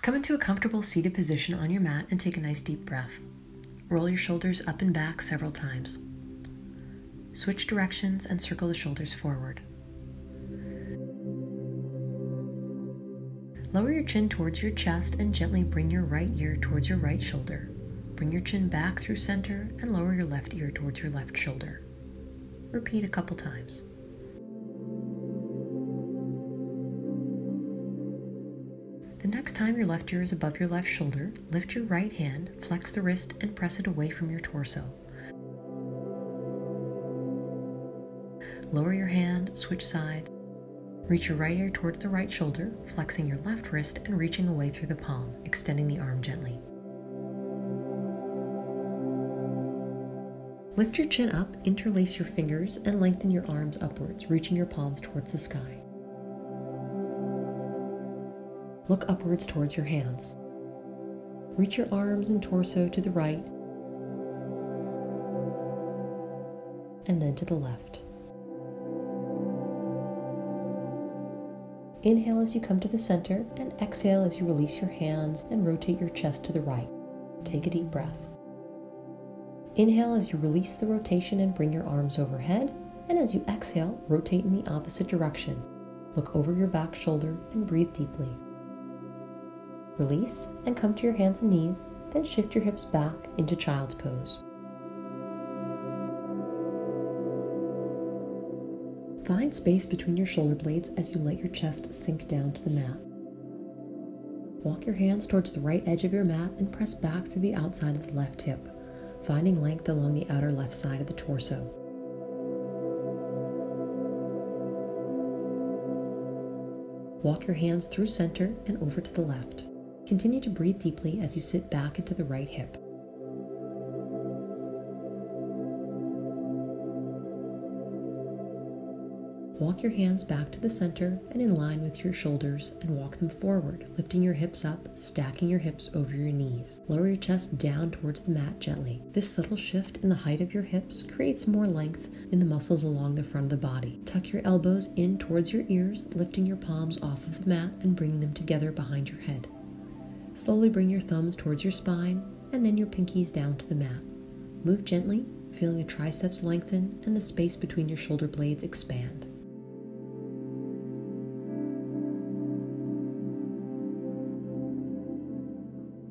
Come into a comfortable seated position on your mat and take a nice deep breath. Roll your shoulders up and back several times. Switch directions and circle the shoulders forward. Lower your chin towards your chest and gently bring your right ear towards your right shoulder. Bring your chin back through center and lower your left ear towards your left shoulder. Repeat a couple times. The next time your left ear is above your left shoulder, lift your right hand, flex the wrist, and press it away from your torso. Lower your hand, switch sides. Reach your right ear towards the right shoulder, flexing your left wrist and reaching away through the palm, extending the arm gently. Lift your chin up, interlace your fingers, and lengthen your arms upwards, reaching your palms towards the sky. Look upwards towards your hands. Reach your arms and torso to the right, and then to the left. Inhale as you come to the center, and exhale as you release your hands and rotate your chest to the right. Take a deep breath. Inhale as you release the rotation and bring your arms overhead, and as you exhale, rotate in the opposite direction. Look over your back shoulder and breathe deeply. Release and come to your hands and knees, then shift your hips back into child's pose. Find space between your shoulder blades as you let your chest sink down to the mat. Walk your hands towards the right edge of your mat and press back through the outside of the left hip, finding length along the outer left side of the torso. Walk your hands through center and over to the left. Continue to breathe deeply as you sit back into the right hip. Walk your hands back to the center and in line with your shoulders and walk them forward, lifting your hips up, stacking your hips over your knees. Lower your chest down towards the mat gently. This subtle shift in the height of your hips creates more length in the muscles along the front of the body. Tuck your elbows in towards your ears, lifting your palms off of the mat and bringing them together behind your head. Slowly bring your thumbs towards your spine and then your pinkies down to the mat. Move gently, feeling the triceps lengthen and the space between your shoulder blades expand.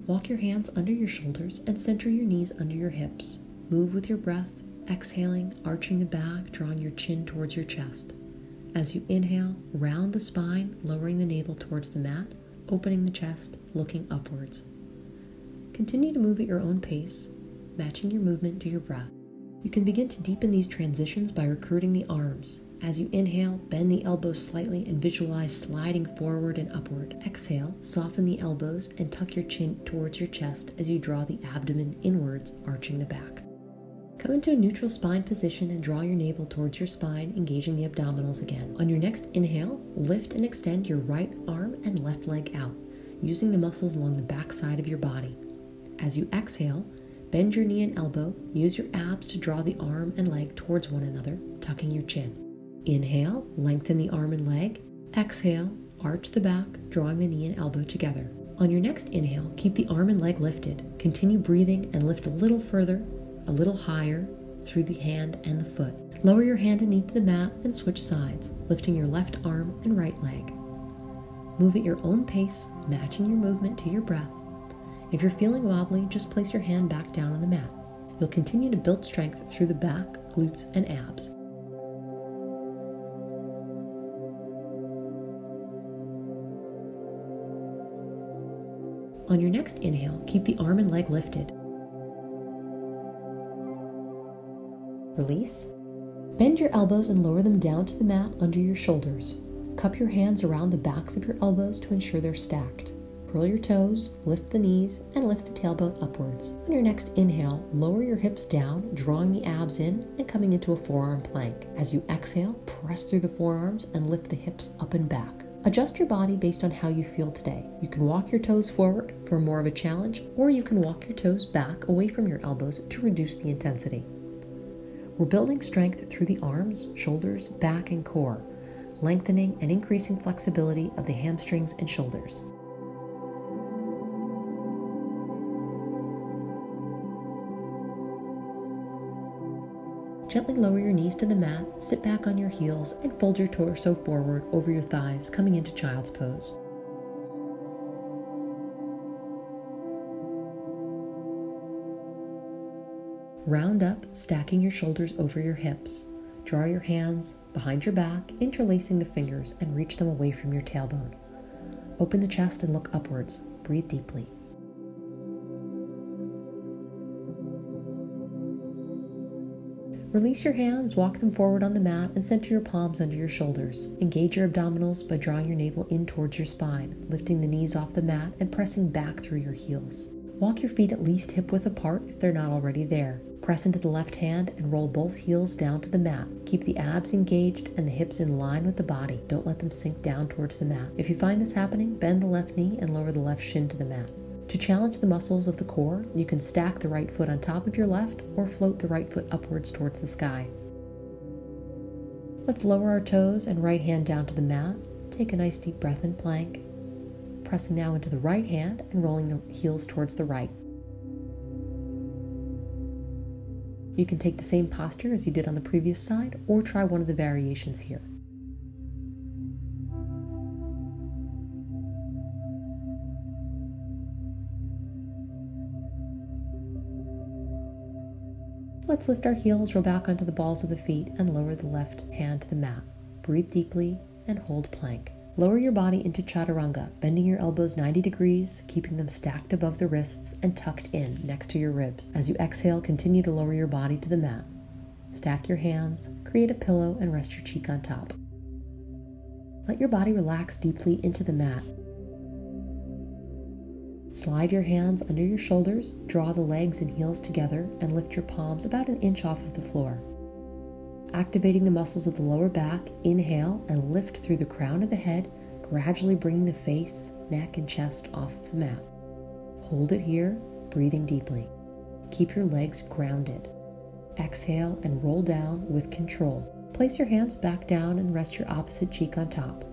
Walk your hands under your shoulders and center your knees under your hips. Move with your breath, exhaling, arching the back, drawing your chin towards your chest. As you inhale, round the spine, lowering the navel towards the mat, opening the chest, looking upwards. Continue to move at your own pace, matching your movement to your breath. You can begin to deepen these transitions by recruiting the arms. As you inhale, bend the elbows slightly and visualize sliding forward and upward. Exhale, soften the elbows and tuck your chin towards your chest as you draw the abdomen inwards, arching the back. Come into a neutral spine position and draw your navel towards your spine, engaging the abdominals again. On your next inhale, lift and extend your right arm and left leg out, using the muscles along the back side of your body. As you exhale, bend your knee and elbow, use your abs to draw the arm and leg towards one another, tucking your chin. Inhale, lengthen the arm and leg. Exhale, arch the back, drawing the knee and elbow together. On your next inhale, keep the arm and leg lifted. Continue breathing and lift a little further, a little higher, through the hand and the foot. Lower your hand and knee to the mat and switch sides, lifting your left arm and right leg. Move at your own pace, matching your movement to your breath. If you're feeling wobbly, just place your hand back down on the mat. You'll continue to build strength through the back, glutes, and abs. On your next inhale, keep the arm and leg lifted. Release. Bend your elbows and lower them down to the mat under your shoulders. Cup your hands around the backs of your elbows to ensure they're stacked. Curl your toes, lift the knees, and lift the tailbone upwards. On your next inhale, lower your hips down, drawing the abs in and coming into a forearm plank. As you exhale, press through the forearms and lift the hips up and back. Adjust your body based on how you feel today. You can walk your toes forward for more of a challenge, or you can walk your toes back away from your elbows to reduce the intensity. We're building strength through the arms, shoulders, back, and core, lengthening and increasing flexibility of the hamstrings and shoulders. Gently lower your knees to the mat, sit back on your heels, and fold your torso forward over your thighs, coming into child's pose. Round up, stacking your shoulders over your hips. Draw your hands behind your back, interlacing the fingers, and reach them away from your tailbone. Open the chest and look upwards. Breathe deeply. Release your hands, walk them forward on the mat, and center your palms under your shoulders. Engage your abdominals by drawing your navel in towards your spine, lifting the knees off the mat and pressing back through your heels. Walk your feet at least hip-width apart if they're not already there. Press into the left hand and roll both heels down to the mat. Keep the abs engaged and the hips in line with the body. Don't let them sink down towards the mat. If you find this happening, bend the left knee and lower the left shin to the mat. To challenge the muscles of the core, you can stack the right foot on top of your left or float the right foot upwards towards the sky. Let's lower our toes and right hand down to the mat. Take a nice deep breath in plank. Pressing now into the right hand and rolling the heels towards the right. You can take the same posture as you did on the previous side or try one of the variations here. Let's lift our heels, roll back onto the balls of the feet, and lower the left hand to the mat. Breathe deeply and hold plank. Lower your body into chaturanga, bending your elbows 90 degrees, keeping them stacked above the wrists and tucked in next to your ribs. As you exhale, continue to lower your body to the mat. Stack your hands, create a pillow, and rest your cheek on top. Let your body relax deeply into the mat. Slide your hands under your shoulders, draw the legs and heels together, and lift your palms about an inch off of the floor. Activating the muscles of the lower back, inhale and lift through the crown of the head, gradually bringing the face, neck, and chest off of the mat. Hold it here, breathing deeply. Keep your legs grounded. Exhale and roll down with control. Place your hands back down and rest your opposite cheek on top.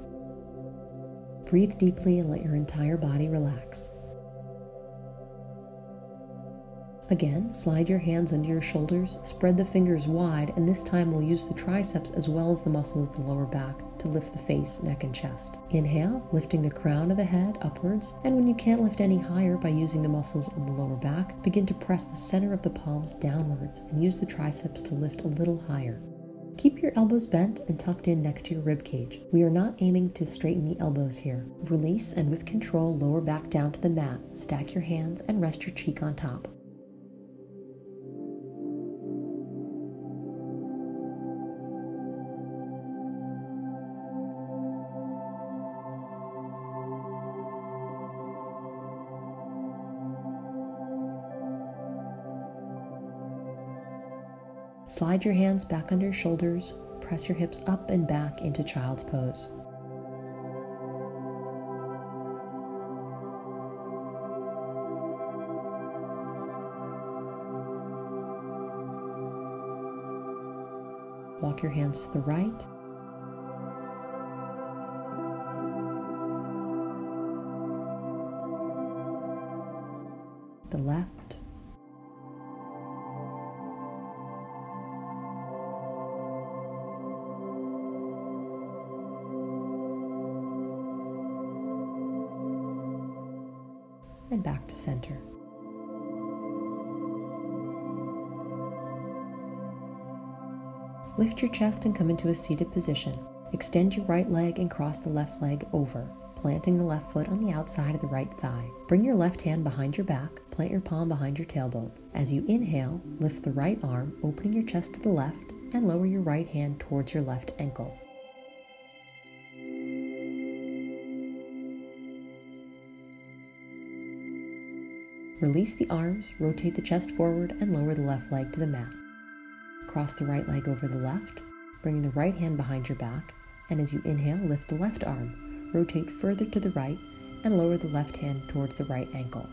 Breathe deeply and let your entire body relax. Again, slide your hands under your shoulders, spread the fingers wide, and this time we'll use the triceps as well as the muscles of the lower back to lift the face, neck, and chest. Inhale, lifting the crown of the head upwards, and when you can't lift any higher by using the muscles of the lower back, begin to press the center of the palms downwards and use the triceps to lift a little higher. Keep your elbows bent and tucked in next to your rib cage. We are not aiming to straighten the elbows here. Release and with control, lower back down to the mat. Stack your hands and rest your cheek on top. Slide your hands back under your shoulders, press your hips up and back into child's pose. Walk your hands to the right, the left, and back to center. Lift your chest and come into a seated position. Extend your right leg and cross the left leg over, planting the left foot on the outside of the right thigh. Bring your left hand behind your back, plant your palm behind your tailbone. As you inhale, lift the right arm, opening your chest to the left, and lower your right hand towards your left ankle. Release the arms, rotate the chest forward, and lower the left leg to the mat. Cross the right leg over the left, bringing the right hand behind your back, and as you inhale, lift the left arm, rotate further to the right, and lower the left hand towards the right ankle.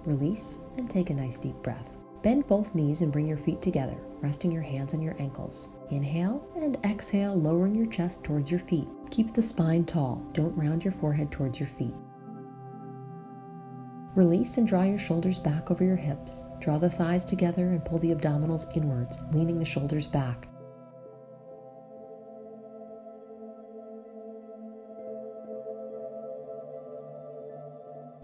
Release and take a nice deep breath. Bend both knees and bring your feet together, resting your hands on your ankles. Inhale and exhale, lowering your chest towards your feet. Keep the spine tall. Don't round your forehead towards your feet. Release and draw your shoulders back over your hips. Draw the thighs together and pull the abdominals inwards, leaning the shoulders back.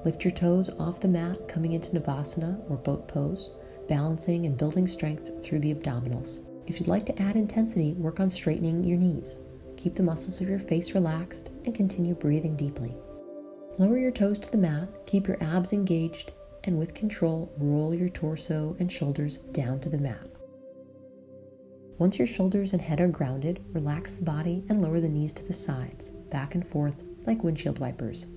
Lift your toes off the mat, coming into Navasana or boat pose, balancing and building strength through the abdominals. If you'd like to add intensity, work on straightening your knees. Keep the muscles of your face relaxed and continue breathing deeply. Lower your toes to the mat, keep your abs engaged, and with control, roll your torso and shoulders down to the mat. Once your shoulders and head are grounded, relax the body and lower the knees to the sides, back and forth like windshield wipers.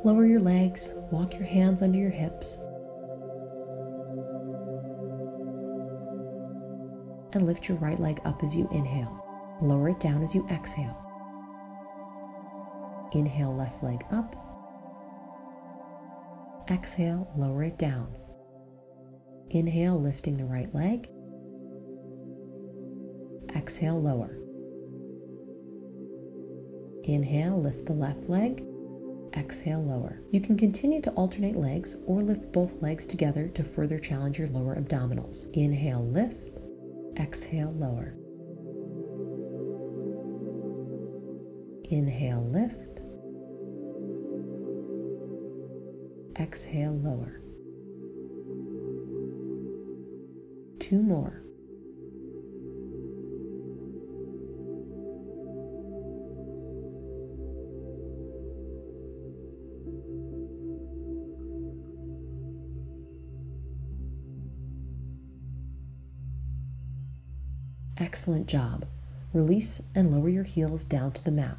Lower your legs, walk your hands under your hips, and lift your right leg up as you inhale. Lower it down as you exhale. Inhale, left leg up. Exhale, lower it down. Inhale, lifting the right leg. Exhale, lower. Inhale, lift the left leg. Exhale, lower. You can continue to alternate legs or lift both legs together to further challenge your lower abdominals. Inhale, lift. Exhale, lower. Inhale, lift. Exhale, lower. 2 more. Excellent job. Release and lower your heels down to the mat.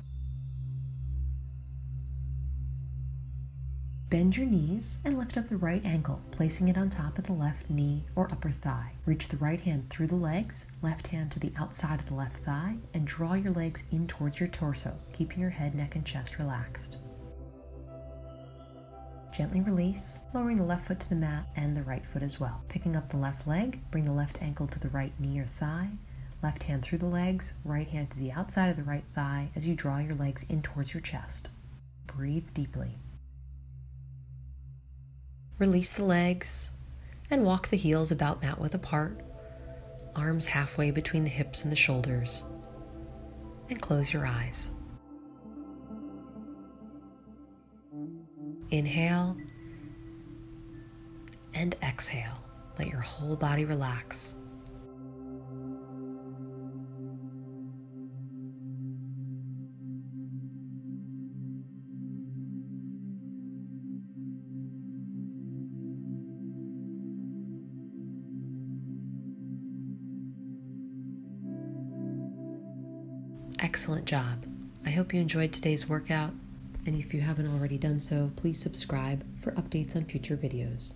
Bend your knees and lift up the right ankle, placing it on top of the left knee or upper thigh. Reach the right hand through the legs, left hand to the outside of the left thigh, and draw your legs in towards your torso, keeping your head, neck, and chest relaxed. Gently release, lowering the left foot to the mat and the right foot as well. Picking up the left leg, bring the left ankle to the right knee or thigh, left hand through the legs, right hand to the outside of the right thigh as you draw your legs in towards your chest. Breathe deeply. Release the legs and walk the heels about mat width apart, arms halfway between the hips and the shoulders, and close your eyes. Inhale and exhale. Let your whole body relax. Excellent job. I hope you enjoyed today's workout, and if you haven't already done so, please subscribe for updates on future videos.